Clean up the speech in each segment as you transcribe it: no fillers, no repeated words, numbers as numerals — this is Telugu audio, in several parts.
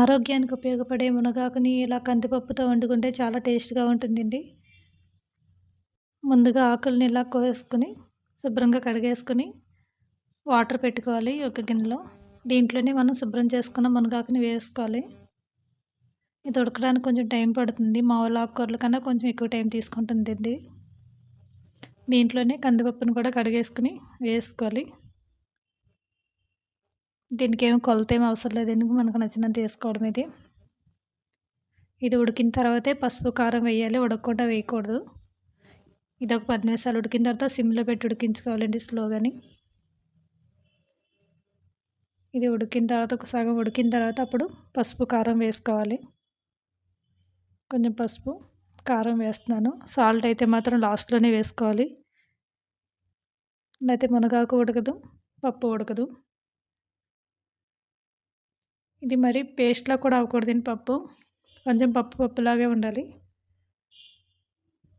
ఆరోగ్యానికి ఉపయోగపడే మునగాకుని ఇలా కందిపప్పుతో వండుకుంటే చాలా టేస్ట్‌గా ఉంటుందండి. ముందుగా ఆకుల్ని ఇలా కోసేసుకొని, శుభ్రంగా కడిగేసుకొని, వాటర్ పెట్టుకోవాలి ఒక గిన్నెలో. దీంట్లోనే మనం శుభ్రం చేసుకున్న మునగాకుని వేసుకోవాలి. ఇది ఉడకడానికి కొంచెం టైం పడుతుంది. మామూలు ఆకుకూరల కన్నా కొంచెం ఎక్కువ టైం తీసుకుంటుందండి. దీంట్లోనే కందిపప్పును కూడా కడిగేసుకొని వేసుకోవాలి. దీనికేమి కొలతేమి అవసరం లేదండి. మనకు నచ్చినంత వేసుకోవడం ఇది. ఇది ఉడికిన తర్వాతే పసుపు, కారం వేయాలి. ఉడకకుండా వేయకూడదు. ఇది ఒక 10 నిమిషాలు ఉడికిన తర్వాత సిమ్‌లో పెట్టి ఉడికించుకోవాలండి స్లోగాని. ఇది ఉడికిన తర్వాత ఒక సగం ఉడికిన తర్వాత అప్పుడు పసుపు, కారం వేసుకోవాలి. కొంచెం పసుపు, కారం వేస్తున్నాను. సాల్ట్ అయితే మాత్రం లాస్ట్‌లోనే వేసుకోవాలి. లేతే మునగాకు ఉడకదు, పప్పు ఉడకదు. ఇది మరి పేస్ట్‌లా కూడా అవ్వకూడదండి పప్పు. కొంచెం పప్పులాగే ఉండాలి.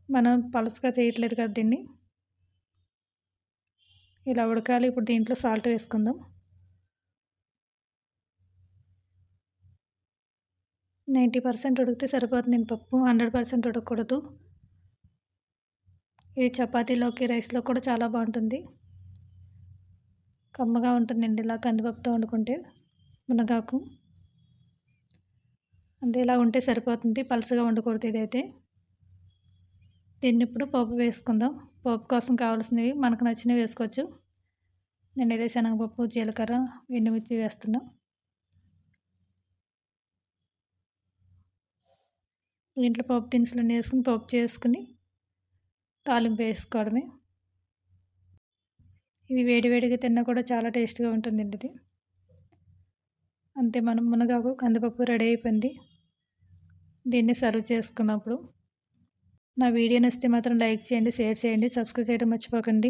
మనం పలచగా చేయట్లేదు కదా దీన్ని. ఇలా ఉడకాలి. ఇప్పుడు దీంట్లో సాల్ట్ వేసుకుందాం. 90% ఉడికితే సరిపోతుందండి పప్పు. 100% ఉడకకూడదు. ఇది చపాతీలోకి, రైస్‌లో కూడా చాలా బాగుంటుంది. కమ్మగా ఉంటుందండి ఇలా కందిపప్పుతో వండుకుంటే మునగాకు. అంతే ఇలా ఉంటే సరిపోతుంది. పలచగా వండకూడదు ఇదైతే. దీన్ని ఇప్పుడు పోపు వేసుకుందాం. పోపు కోసం కావాల్సినవి మనకు నచ్చినవి వేసుకోవచ్చు. నేనైతే శనగపప్పు, జీలకర్ర, ఎండుమిర్చి వేస్తున్నా. దీంట్లో పోపు దినుసులన్నీ వేసుకుని పోపు చేసుకుని తాలింపు వేసుకోవడమే. ఇది వేడివేడిగా తిన్నా కూడా చాలా టేస్ట్‌గా ఉంటుందండి ఇది. అంతే మనం మునగాకు, కందిపప్పు రెడీ అయిపోయింది. దీన్ని సర్వ్ చేసుకున్నప్పుడు నా వీడియో నచ్చితే మాత్రం లైక్ చేయండి, షేర్ చేయండి, సబ్స్క్రైబ్ చేయడం మర్చిపోకండి.